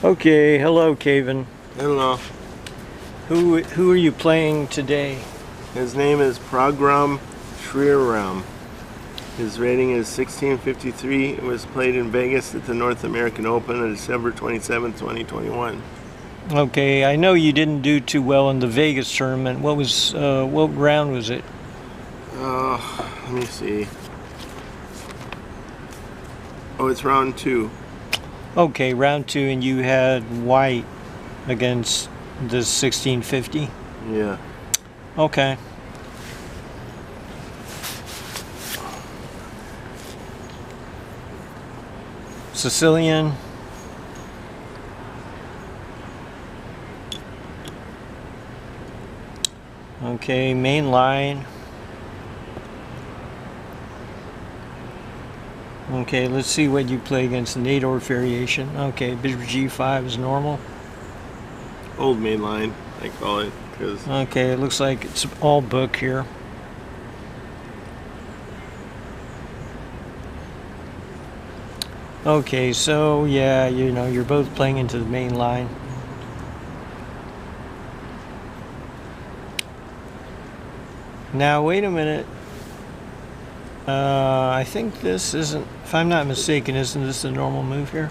Okay, hello, Caven. Hello. Who are you playing today? His name is Program Shriram. His rating is 1653. It was played in Vegas at the North American Open on December 27, 2021. Okay, I know you didn't do too well in the Vegas tournament. What round was it? Let me see. Oh, it's round 2. Okay, round 2, and you had white against the 1650? Yeah. Okay. Sicilian. Okay, main line. Okay, let's see what you play against the Najdorf variation. Okay, bishop g5 is normal. Old main line, I call it, because Okay, it looks like it's all book here. Okay, so yeah, you're both playing into the main line. Now, wait a minute. I think this isn't, if I'm not mistaken, isn't this the normal move here?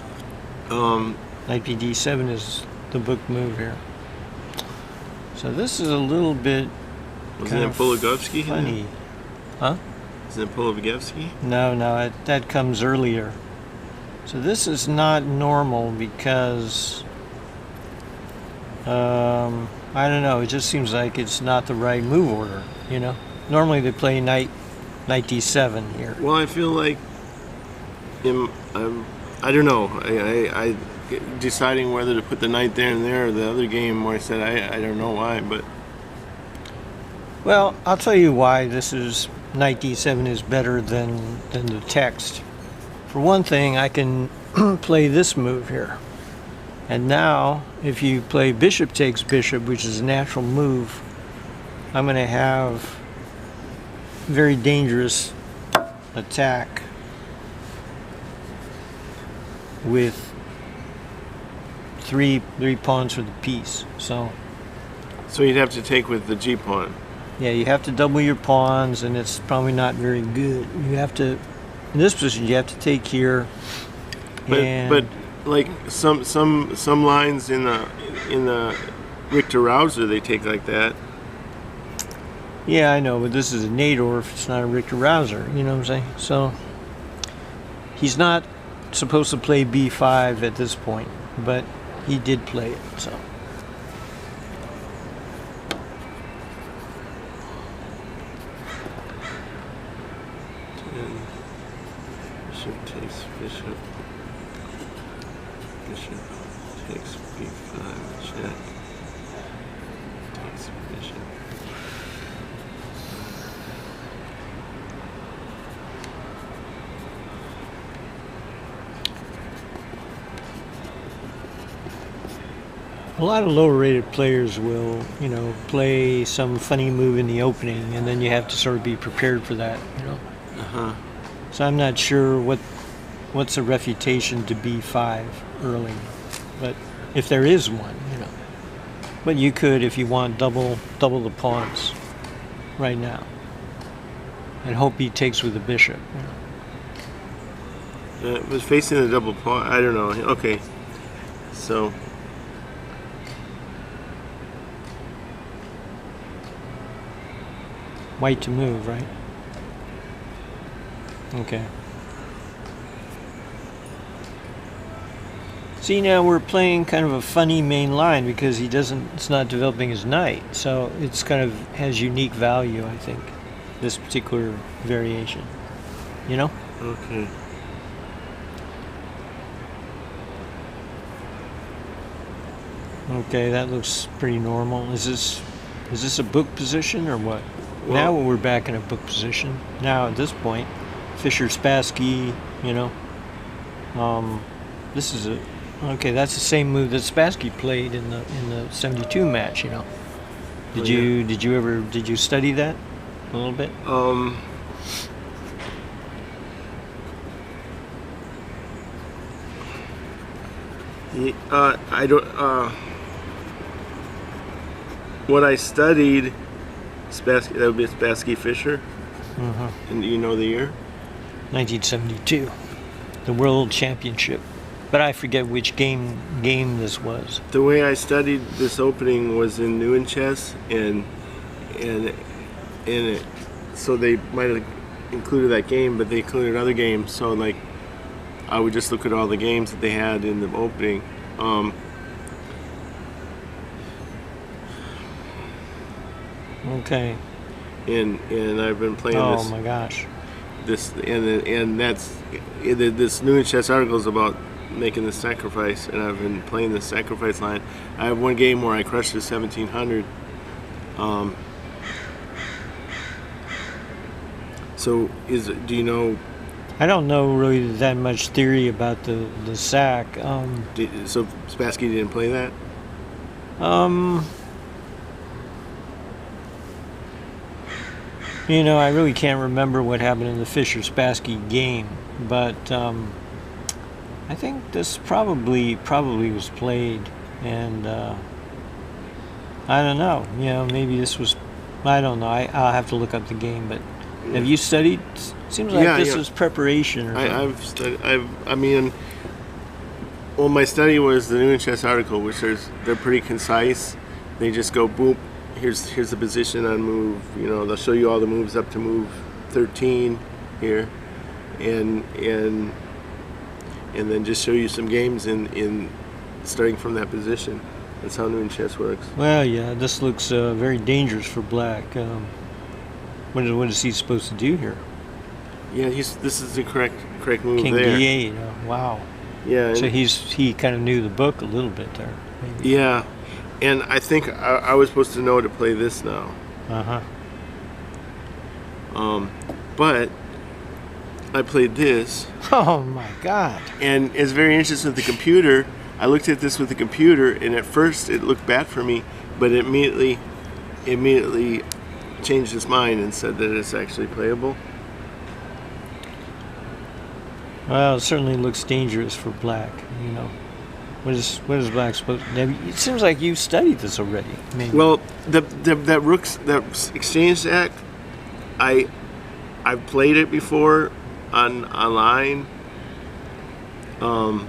Knight d7 is the book move here. So this is a little bit Wasn't it Pologovsky? funny. Huh? Isn't it Pologovsky? No, that comes earlier. So this is not normal because, I don't know, it just seems like it's not the right move order, you know? Normally they play knight d7 here. Well, I feel like I don't know. I deciding whether to put the knight there and there, or the other game where I said I don't know why, but Well, I'll tell you why this is knight d7 is better than the text. For one thing, I can play this move here. And now, if you play bishop takes bishop, which is a natural move, I'm going to have very dangerous attack with three pawns for the piece. So you'd have to take with the G pawn. yeah, you have to double your pawns, and it's probably not very good. You have to, in this position, you have to take here. But like some lines in the Richter Rouser, they take like that. Yeah, I know, but this is a Najdorf. It's not a Richter Rouser. You know what I'm saying? So he's not supposed to play b5 at this point, but he did play it. So And bishop takes bishop. Bishop takes b5. Check. Takes bishop. a lot of lower rated players will, play some funny move in the opening, and then you have to sort of be prepared for that, So I'm not sure what's a refutation to b5 early, but if there is one, But you could, if you want, double the pawns right now, and hope he takes with the bishop. It was facing the double pawn. I don't know. Okay, so White to move, right? Okay. See, now we're playing kind of a funny main line because it's not developing his knight. So it's kind of has unique value, I think, this particular variation. okay. Okay, that looks pretty normal. Is this a book position or what? Well, now we're back in a book position. Now at this point, Fischer-Spassky, this is okay. That's the same move that Spassky played in the 72 match. Did you study that a little bit? I don't. What I studied, Spassky, that would be Spassky Fisher. And you know the year? 1972, the World Championship. But I forget which game this was. The way I studied this opening was in New chess, and so they might have included that game, but they included other games. So like, I would just look at all the games that they had in the opening. Okay. And I've been playing this. Oh my gosh. And that's this New chess article is about making the sacrifice, and I've been playing the sacrifice line. I have one game where I crushed the 1700. So do you know? I don't know really that much theory about the sack. So Spassky didn't play that? You know, I really can't remember what happened in the Fischer-Spassky game, but I think this probably was played, and I don't know. You know, maybe this was. I don't know. I'll have to look up the game. But have you studied? Seems like this was preparation. Or I've studied. I mean, well, my study was the New chess article, which they're pretty concise. They just go boop. Here's the position on move. You know, they'll show you all the moves up to move 13 here, and then just show you some games in starting from that position. That's how New chess works. Well, yeah, this looks very dangerous for black. What is he supposed to do here? Yeah, this is the correct move. King there. D8. Wow. Yeah. So he kind of knew the book a little bit there. Maybe. Yeah. And I think I was supposed to know to play this now. But I played this. Oh my God! And it's very interesting with the computer. I looked at this with the computer, and at first it looked bad for me, but it immediately changed its mind and said that it's actually playable. Well, it certainly looks dangerous for black. You know. What is black supposed to do? It seems like you studied this already. Maybe. Well, that exchange act, I've played it before online, and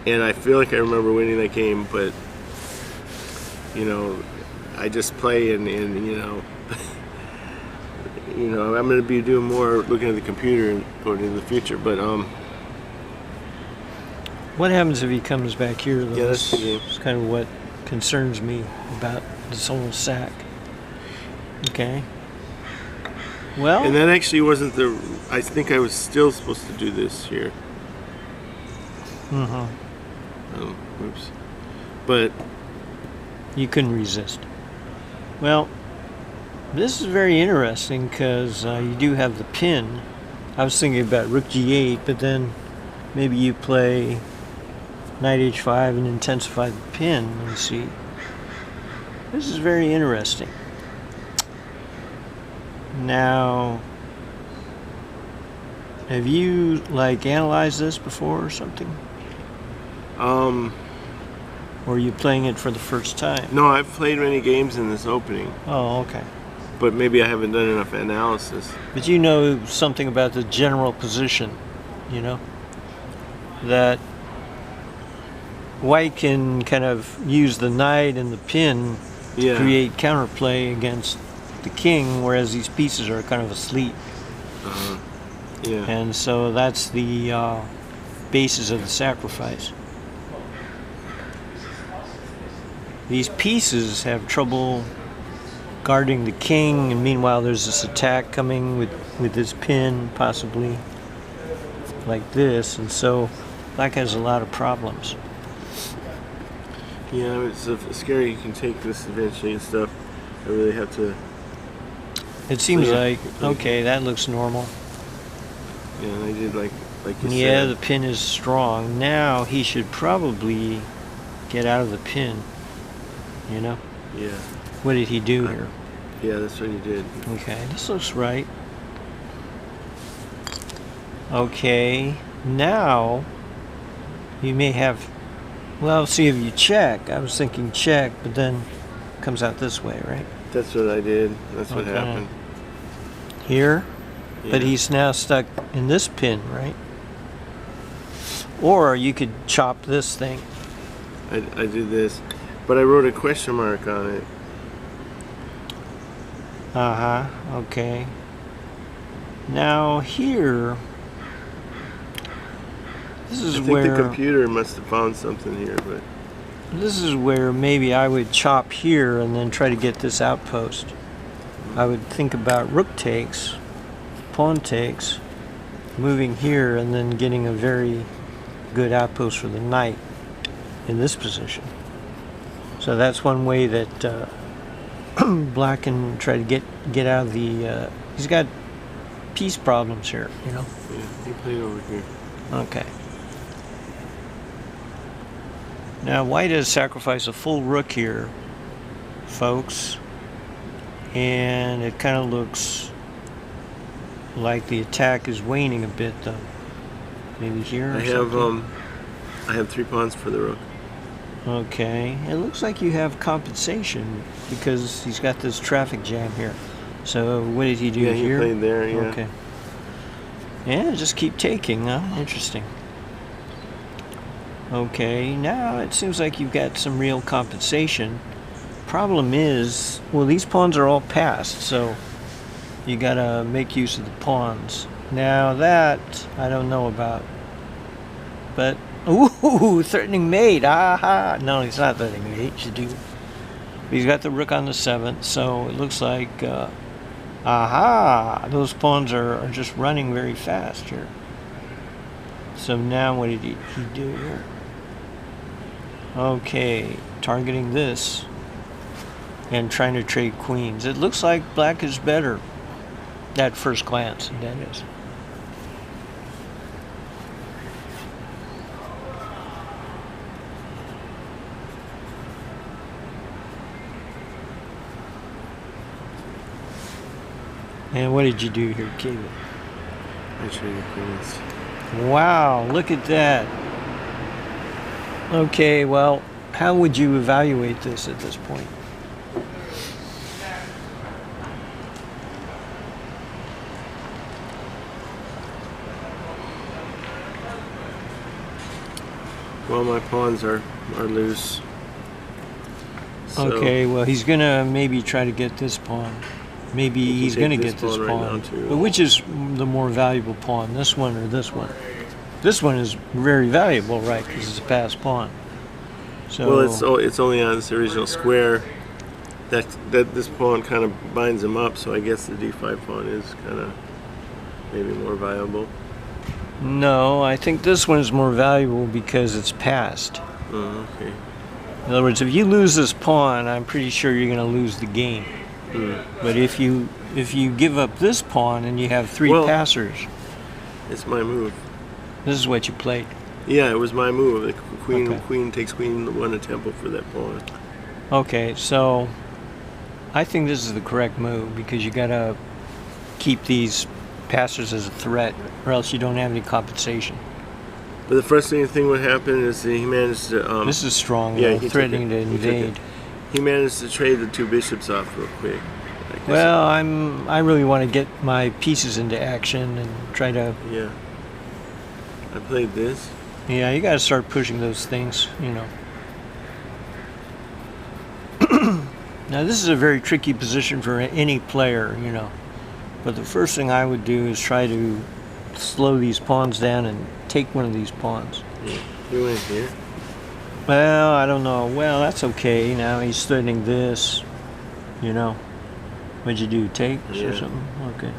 I feel like I remember winning that game, but you know, I just play and you know, I'm going to be doing more looking at the computer and going into the future, but What happens if he comes back here, though? Yeah, that's It's kind of what concerns me about this whole sack. Okay. Well... And that actually wasn't the... I think I was still supposed to do this here. Oh, oops. But... You couldn't resist. Well, this is very interesting because you do have the pin. I was thinking about rook g8, but then maybe you play... Knight h5 and intensify the pin and see. This is very interesting. Now, have you like analyzed this before or something? Or are you playing it for the first time? No, I've played many games in this opening. Oh, okay. But maybe I haven't done enough analysis. But you know something about the general position, you know? That white can kind of use the knight and the pin to create counterplay against the king, whereas these pieces are kind of asleep. Yeah. And so that's the basis of the sacrifice. These pieces have trouble guarding the king, and meanwhile there's this attack coming with this pin, possibly like this, and so black has a lot of problems. Yeah, it's scary. You can take this eventually and stuff. I really have to... It seems like, okay, that looks normal. Yeah, and I did like you said. Yeah, the pin is strong. Now he should probably get out of the pin, you know? Yeah. What did he do here? Yeah, that's what he did. Okay, this looks right. Okay, now You may have. Well, see if you check. I was thinking check, but then it comes out this way, right? That's what I did. That's what Okay. happened. Here, Yeah. but he's now stuck in this pin, right? Or you could chop this thing. I did this, but I wrote a question mark on it. Okay. Now here, this is I think where the computer must have found something here, but this is where maybe I would chop here and then try to get this outpost. I would think about rook takes, pawn takes, moving here and then getting a very good outpost for the knight in this position. So that's one way that Black can try to get out of the. He's got piece problems here, you know. yeah, he played over here. Okay. Now White has sacrificed a full rook here, folks, and it kind of looks like the attack is waning a bit, though. Maybe here. Or something? I have 3 pawns for the rook. Okay, it looks like you have compensation because he's got this traffic jam here. So what did he do Yeah, here? he played there. Yeah. Okay. Yeah, just keep taking, huh? Interesting. Okay, now it seems like you've got some real compensation. Problem is, well, these pawns are all passed, so you gotta make use of the pawns. Now that I don't know about, but ooh, threatening mate. Aha! No, he's not threatening mate. Should do. He's got the rook on the 7th, so it looks like aha! Those pawns are just running very fast here. So now what did he do here? Okay, targeting this and trying to trade queens. It looks like Black is better at first glance, that is. And what did you do here, Caleb? I traded queens. Wow, look at that. Okay, well, how would you evaluate this at this point? Well, my pawns are loose. So Okay, well, he's going to maybe try to get this pawn. Maybe He can he's take going to this get this pawn pawn. right now, too. But which is the more valuable pawn, this one or this one? This one is very valuable, right, because it's a passed pawn. So, well, it's only on this original square. That this pawn kind of binds him up. So I guess the d5 pawn is kind of maybe more valuable. no, I think this one is more valuable because it's passed. Oh, okay. In other words, if you lose this pawn, I'm pretty sure you're going to lose the game. But if you give up this pawn and you have 3 Well- passers, It's my move. this is what you played. Yeah, it was my move. The Okay. queen takes queen 1 a tempo for that pawn. Okay, so I think this is the correct move because you got to keep these passers as a threat, or else you don't have any compensation. But the frustrating thing what happened is that he managed to. This is strong, yeah, though, he took threatening it. to He took it. invade. He managed to trade the 2 bishops off real quick. Like this. Well, I really want to get my pieces into action and try to. Yeah. I played this. Yeah, you got to start pushing those things, you know. Now, this is a very tricky position for any player, you know. But the first thing I would do is try to slow these pawns down and take one of these pawns. Yeah. He went here. Well, I don't know. Well, that's okay. Now he's threatening this, you know. What'd you do? Take or Yeah. something? Okay.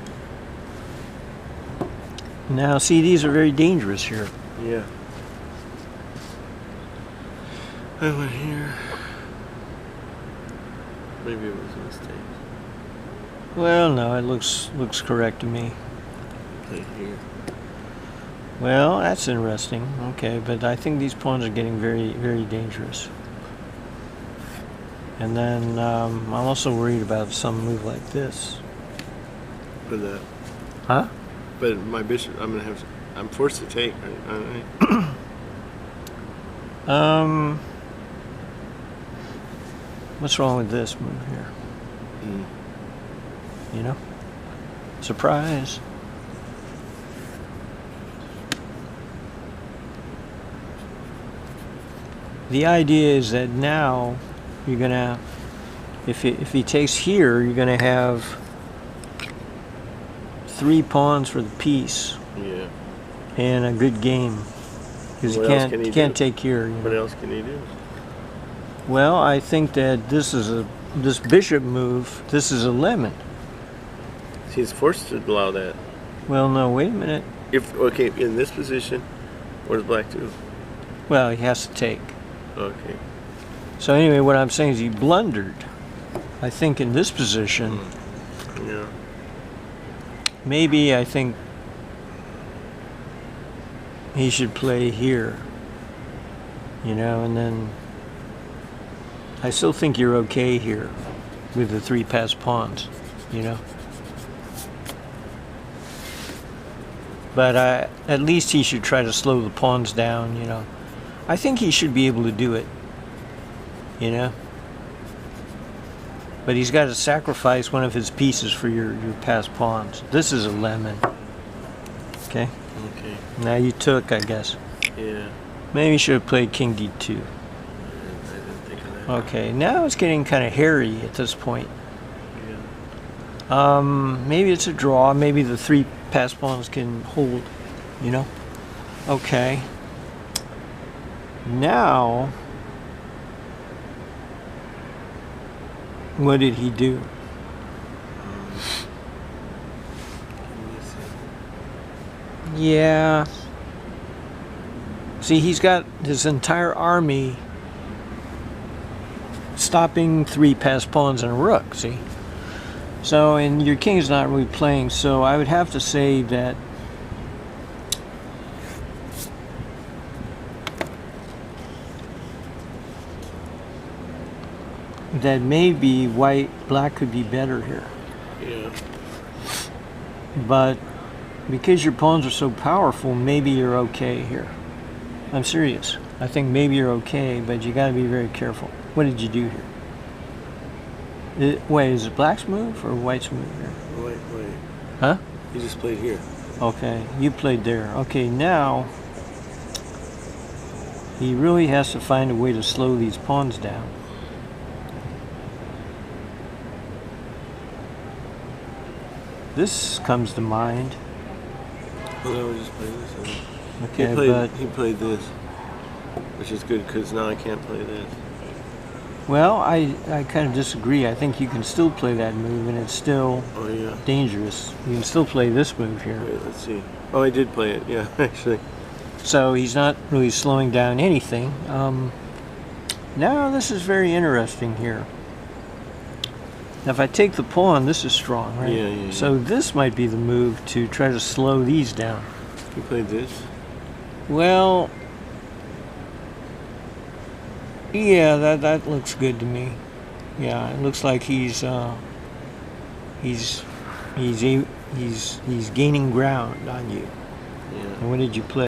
Now, see, these are very dangerous here. Yeah. I went here. Maybe it was a mistake. Well, no, it looks correct to me. Played here. Well, that's interesting. Okay, but I think these pawns are getting very, very dangerous. And then I'm also worried about some move like this. For that. Huh? But my bishop, I'm forced to take. Right? What's wrong with this move here? You know? Surprise. The idea is that now you're gonna, if he takes here, you're gonna have 3 pawns for the piece. Yeah. And a good game. Because What else can he can't do? take here. You know? What else can he do? Well, I think that this bishop move, this is a lemon. He's forced to allow that. Well, no, wait a minute. Okay, in this position, what does black do? Well, he has to take. Okay. So anyway, what I'm saying is he blundered. I think in this position, Yeah. maybe I think he should play here. You know, and then I still think you're okay here with the 3 passed pawns, you know. But at least he should try to slow the pawns down, you know. I think he should be able to do it, you know. But he's got to sacrifice one of his pieces for your passed pawns. This is a lemon. Okay? Okay. Now you took, I guess. Yeah. Maybe you should have played king d2. I didn't think of that. Okay, now it's getting kind of hairy at this point. Yeah. Maybe it's a draw. Maybe the 3 passed pawns can hold, you know? Okay. Now, what did he do? Yeah. See, he's got his entire army stopping 3 passed pawns and a rook, see? So, and your king's not really playing, so I would have to say that maybe black could be better here. Yeah. But because your pawns are so powerful, maybe you're okay here. I'm serious. I think maybe you're okay, but you got to be very careful. What did you do here? Wait, is it black's move or white's move here? Wait. Huh? He just played here. Okay, you played there. Okay, now he really has to find a way to slow these pawns down. This comes to mind. Well, I was just playing this. Okay, he played this, which is good because now I can't play this. well, I kind of disagree. I think you can still play that move, and it's still Oh yeah. dangerous. You can still play this move here. Wait, let's see. Oh, I did play it. Yeah, actually. So he's not really slowing down anything. Now this is very interesting here. Now if I take the pawn, this is strong, right? Yeah. So this might be the move to try to slow these down. He played this. Well, yeah, that looks good to me. Yeah, it looks like he's gaining ground on you. Yeah. And what did you play?